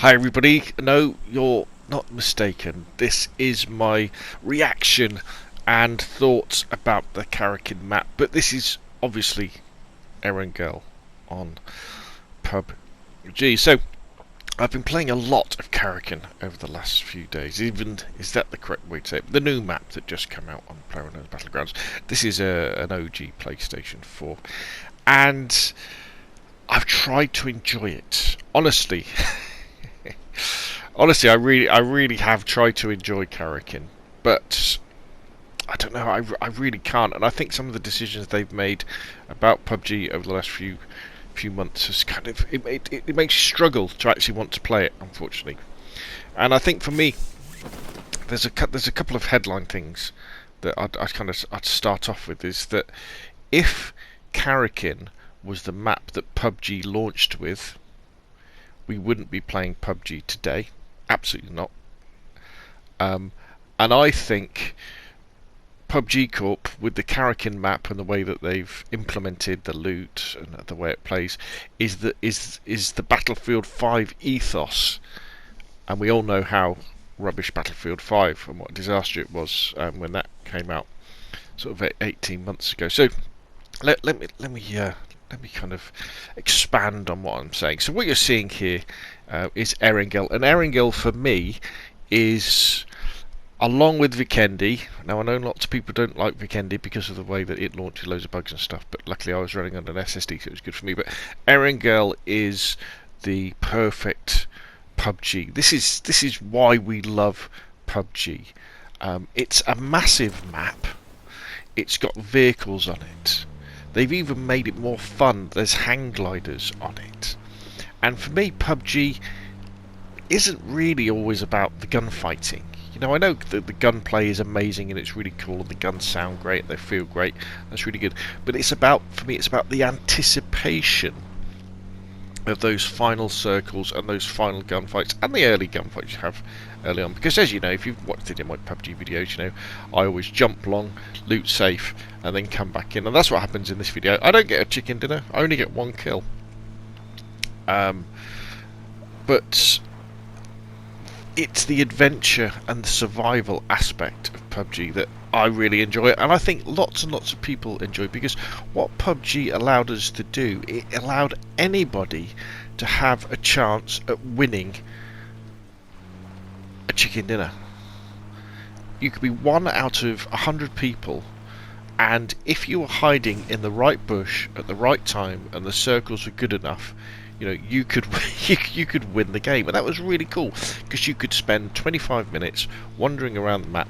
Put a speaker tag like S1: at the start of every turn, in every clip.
S1: Hi everybody, no, you're not mistaken. This is my reaction and thoughts about the Karakin map, but this is obviously Erangel on PUBG. So, I've been playing a lot of Karakin over the last few days. Even, is that the correct way to say it? The new map that just came out on PlayerUnknown's Battlegrounds. This is an OG PlayStation 4. And I've tried to enjoy it. Honestly, I really have tried to enjoy Karakin, but I don't know. I really can't, and I think some of the decisions they've made about PUBG over the last few months has kind of it makes you struggle to actually want to play it, unfortunately. And I think for me, there's a couple of headline things that I'd start off with. Is that if Karakin was the map that PUBG launched with, we wouldn't be playing PUBG today. Absolutely not. And I think PUBG Corp, with the Karakin map and the way that they've implemented the loot and the way it plays, is the Battlefield 5 ethos. And we all know how rubbish Battlefield 5 and what a disaster it was when that came out, sort of 18 months ago. So let me kind of expand on what I'm saying. So what you're seeing here is Erangel, and Erangel for me is, along with Vikendi. Now I know lots of people don't like Vikendi because of the way that it launches loads of bugs and stuff, but luckily I was running on an SSD, so it was good for me. But Erangel is the perfect PUBG. This is why we love PUBG. It's a massive map. It's got vehicles on it. They've even made it more fun. There's hang gliders on it. And for me, PUBG isn't really always about the gunfighting. You know, I know that the gunplay is amazing and it's really cool and the guns sound great, they feel great, that's really good. But it's about, for me, it's about the anticipation of those final circles and those final gunfights and the early gunfights you have early on. Because as you know, if you've watched any of my PUBG videos, you know I always jump long, loot safe, and then come back in. And that's what happens in this video. I don't get a chicken dinner, I only get one kill. But it's the adventure and the survival aspect of PUBG that I really enjoy, and I think lots and lots of people enjoy, because what PUBG allowed us to do, it allowed anybody to have a chance at winning a chicken dinner. You could be one out of 100 people, and if you were hiding in the right bush at the right time and the circles were good enough, you know, you could you could win the game. And that was really cool, because you could spend 25 minutes wandering around the map,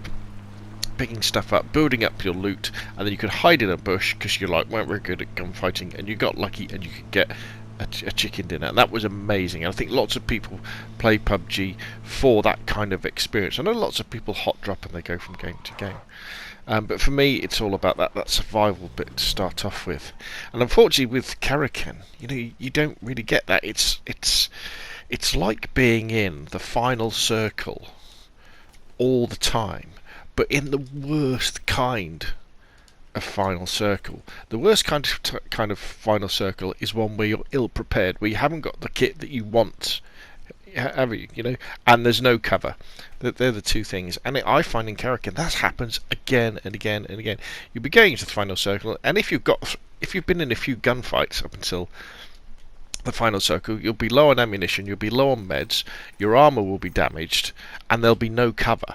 S1: picking stuff up, building up your loot, and then you could hide in a bush because you weren't very good at gunfighting, and you got lucky and you could get a chicken dinner. And that was amazing. And I think lots of people play PUBG for that kind of experience. I know lots of people hot drop and they go from game to game. But for me, it's all about that survival bit to start off with. And unfortunately, with Karakin, you know, you don't really get that. It's like being in the final circle all the time, but in the worst kind of final circle. The worst kind of final circle is one where you're ill prepared, where you haven't got the kit that you want, have you? You know, and there's no cover. They're the two things. And I find in Karakin that happens again and again and again. You'll be going into the final circle, and if you've been in a few gunfights up until the final circle, you'll be low on ammunition, you'll be low on meds, your armor will be damaged, and there'll be no cover.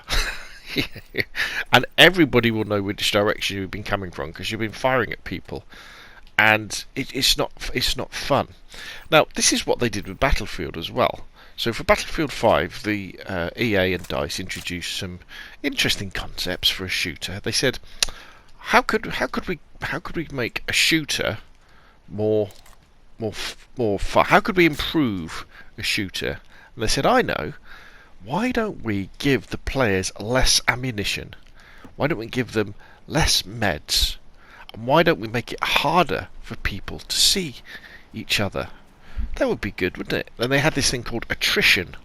S1: And everybody will know which direction you've been coming from, because you've been firing at people, and it's not fun. Now, this is what they did with Battlefield as well. So for Battlefield 5, the EA and DICE introduced some interesting concepts for a shooter. They said, how could we make a shooter more fun? How could we improve a shooter? And they said, I know. Why don't we give the players less ammunition? Why don't we give them less meds? And why don't we make it harder for people to see each other? That would be good, wouldn't it? And they had this thing called Attrition.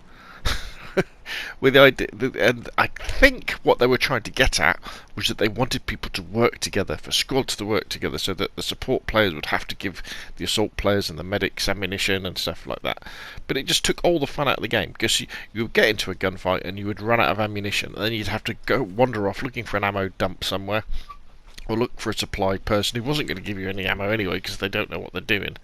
S1: with the idea, and I think what they were trying to get at was that they wanted people to work together, for squads to work together, so that the support players would have to give the assault players and the medics ammunition and stuff like that. But it just took all the fun out of the game, because you would get into a gunfight and you would run out of ammunition, and then you'd have to go wander off looking for an ammo dump somewhere, or look for a supply person who wasn't going to give you any ammo anyway because they don't know what they're doing.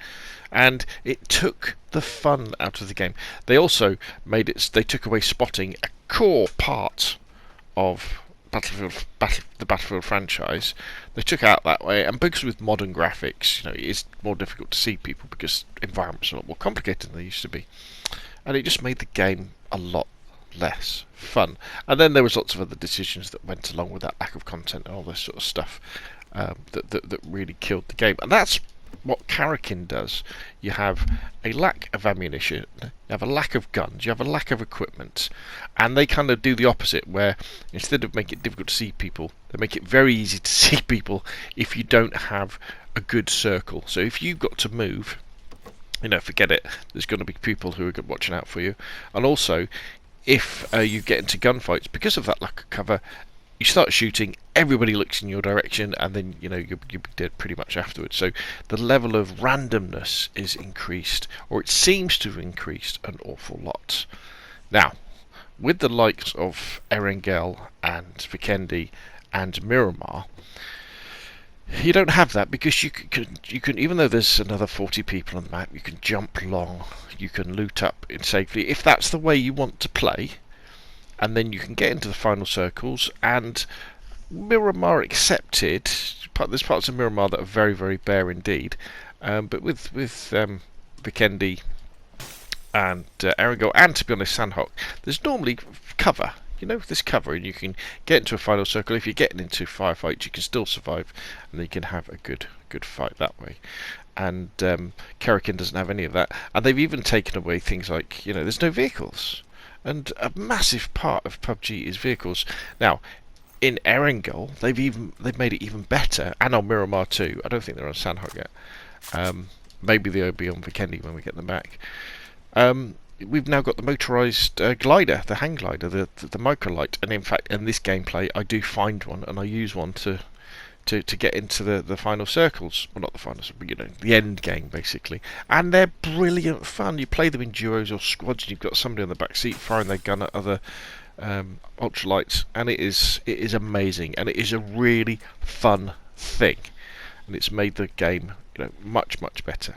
S1: And it took the fun out of the game. They also made it, they took away spotting, a core part of the Battlefield franchise. They took out that way, and because with modern graphics, it is more difficult to see people because environments are a lot more complicated than they used to be. And it just made the game a lot less fun. And then there was lots of other decisions that went along with that lack of content and all this sort of stuff that really killed the game. And that's what Karakin does. You have a lack of ammunition, you have a lack of guns, you have a lack of equipment, and they kind of do the opposite, where instead of making it difficult to see people, they make it very easy to see people if you don't have a good circle. So if you've got to move, forget it, there's going to be people who are watching out for you. And also, if you get into gunfights, because of that lack of cover, you start shooting, everybody looks in your direction, and then you'll be dead pretty much afterwards. So the level of randomness is increased, or it seems to have increased an awful lot. Now, with the likes of Erangel and Vikendi and Miramar, you don't have that, because you can, even though there's another 40 people on the map, you can jump long, you can loot up in safely, if that's the way you want to play, and then you can get into the final circles. And Miramar accepted, there's parts of Miramar that are very, very bare indeed, but with Vikendi and Erangel, and to be honest Sandhawk, there's normally cover. There's cover, and you can get into a final circle. If you're getting into firefights, you can still survive, and you can have a good fight that way. And Karakin doesn't have any of that, and they've even taken away things like, there's no vehicles, and a massive part of PUBG is vehicles. Now, in Erangel, they've made it even better, and on Miramar too. I don't think they're on Sandhawk yet. Maybe they'll be on Vikendi when we get them back. We've now got the motorised glider, the hang glider, the microlight, and in fact, in this gameplay, I do find one, and I use one to get into the final circles. Well, not the finals, but the end game basically. And they're brilliant fun. You play them in duos or squads, and you've got somebody on the back seat firing their gun at other ultralights, and it is amazing, and it is a really fun thing, and it's made the game much better.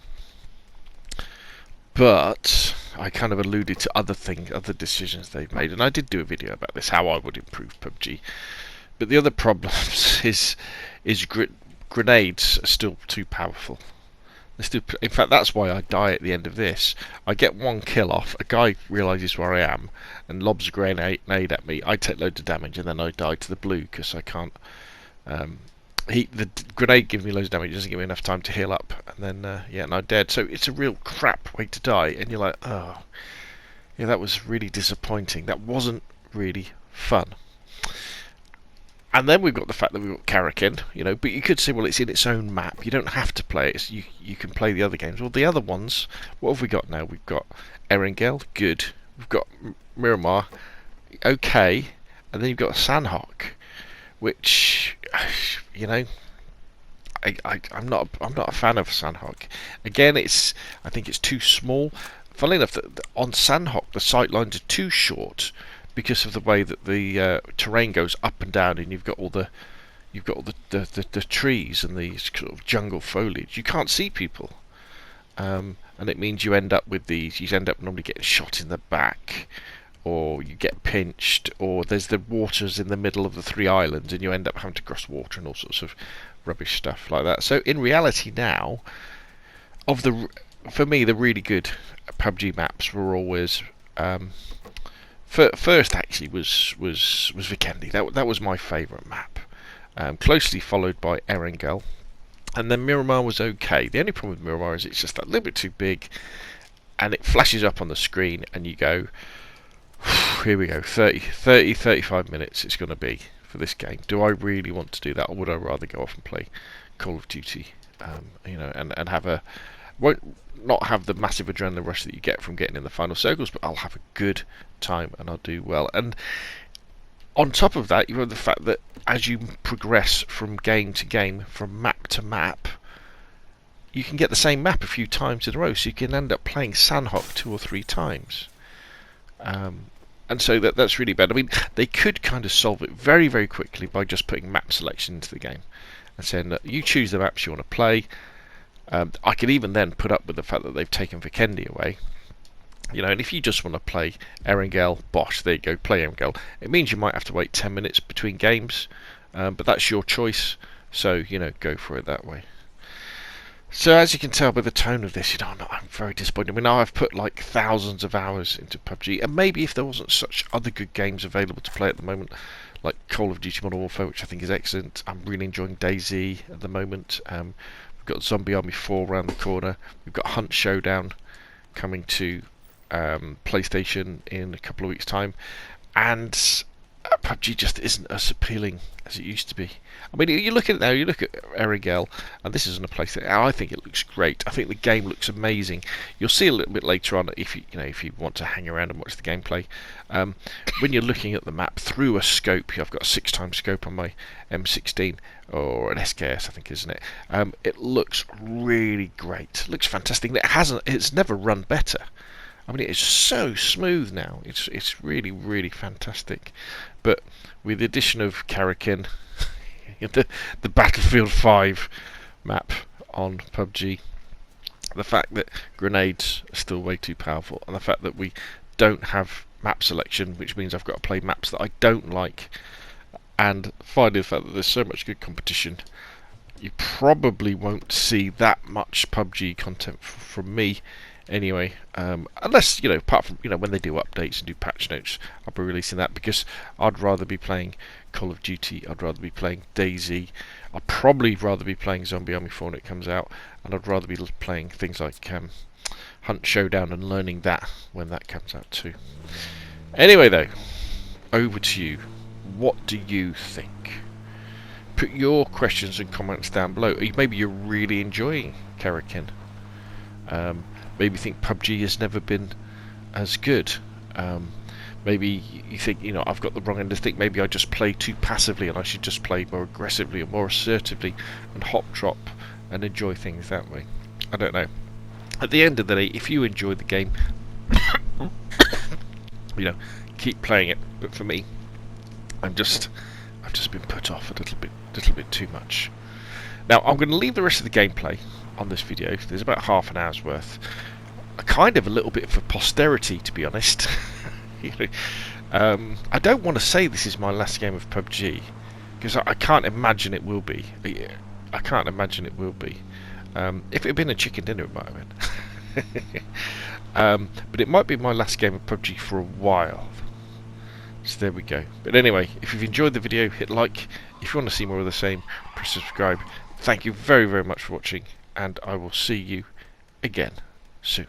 S1: But I kind of alluded to other decisions they've made, and I did do a video about this, how I would improve PUBG. But the other problems is grenades are still too powerful. In fact, that's why I die at the end of this. I get one kill off, a guy realises where I am and lobs a grenade at me. I take loads of damage, and then I die to the blue because I can't. The grenade gives me loads of damage, doesn't give me enough time to heal up, and then and I'm dead. So it's a real crap way to die, and you're like, oh, yeah, that was really disappointing. That wasn't really fun. And then we've got the fact that we've got Karakin, but you could say, well, it's in its own map. You don't have to play it. You can play the other games. Well, the other ones, what have we got now? We've got Erangel, good. We've got Miramar, okay, and then you've got Sandhawk, which, I'm not a fan of Sandhawk. Again, I think it's too small. Funnily enough, on Sandhawk the sight lines are too short because of the way that the terrain goes up and down, and you've got all the trees and the sort of jungle foliage. You can't see people, and it means you end up with these. You end up normally getting shot in the back, or you get pinched, or there's the waters in the middle of the 3 islands, and you end up having to cross water and all sorts of rubbish stuff like that. So in reality now, for me, the really good PUBG maps were always first actually was Vikendi. That was my favourite map, closely followed by Erangel, and then Miramar was okay. The only problem with Miramar is it's just that little bit too big, and it flashes up on the screen, and you go, here we go, 35 minutes it's going to be for this game. Do I really want to do that, or would I rather go off and play Call of Duty, and have a Won't not have the massive adrenaline rush that you get from getting in the final circles, but I'll have a good time and I'll do well. And on top of that, you have the fact that as you progress from game to game, from map to map, you can get the same map a few times in a row, so you can end up playing Sandhawk 2 or 3 times. And so that's really bad. I mean, they could kind of solve it very, very quickly by just putting map selection into the game and saying that you choose the maps you want to play. I could even then put up with the fact that they've taken Vikendi away. You know, and if you just want to play Erangel, bosh, there you go, play Erangel. It means you might have to wait 10 minutes between games, but that's your choice, so, you know, go for it that way. So as you can tell by the tone of this, you know, I'm very disappointed. I mean, I've put like thousands of hours into PUBG, and maybe if there wasn't such other good games available to play at the moment, like Call of Duty Modern Warfare, which I think is excellent. I'm really enjoying DayZ at the moment. We've got Zombie Army 4 around the corner. We've got Hunt Showdown coming to PlayStation in a couple of weeks' time, and PUBG just isn't as appealing as it used to be. I mean, you look at it now, you look at Erangel, and this isn't a place that I think it looks great. I think the game looks amazing. You'll see a little bit later on if you want to hang around and watch the gameplay. When you're looking at the map through a scope, I've got a 6x scope on my M16 or an SKS, I think, isn't it? It looks really great. It looks fantastic. It's never run better. I mean, it's so smooth now. It's really, really fantastic. But with the addition of Karakin, the Battlefield 5 map on PUBG, the fact that grenades are still way too powerful, and the fact that we don't have map selection, which means I've got to play maps that I don't like, and finally the fact that there's so much good competition, you probably won't see that much PUBG content from me anyway, unless, you know, apart from, you know, when they do updates and do patch notes, I'll be releasing that, because I'd rather be playing Call of Duty, I'd rather be playing DayZ, I'd probably rather be playing Zombie Army 4 when it comes out, and I'd rather be playing things like Hunt Showdown and learning that when that comes out too. Anyway though, over to you. What do you think? Put your questions and comments down below. Maybe you're really enjoying Karakin. Maybe you think PUBG has never been as good. Maybe you think, you know, I've got the wrong end of think. Maybe I just play too passively and I should just play more aggressively or more assertively and hop drop and enjoy things that way. I don't know. At the end of the day, if you enjoy the game, you know, keep playing it. But for me, I've just been put off a little bit too much. Now I'm going to leave the rest of the gameplay on this video. There's about half an hour's worth. Kind of a little bit for posterity, to be honest. You know, I don't want to say this is my last game of PUBG, because I can't imagine it will be. I can't imagine it will be. If it had been a chicken dinner, it might have been. But it might be my last game of PUBG for a while. So there we go. But anyway, if you've enjoyed the video, hit like. If you want to see more of the same, press subscribe. Thank you very, very much for watching, and I will see you again soon.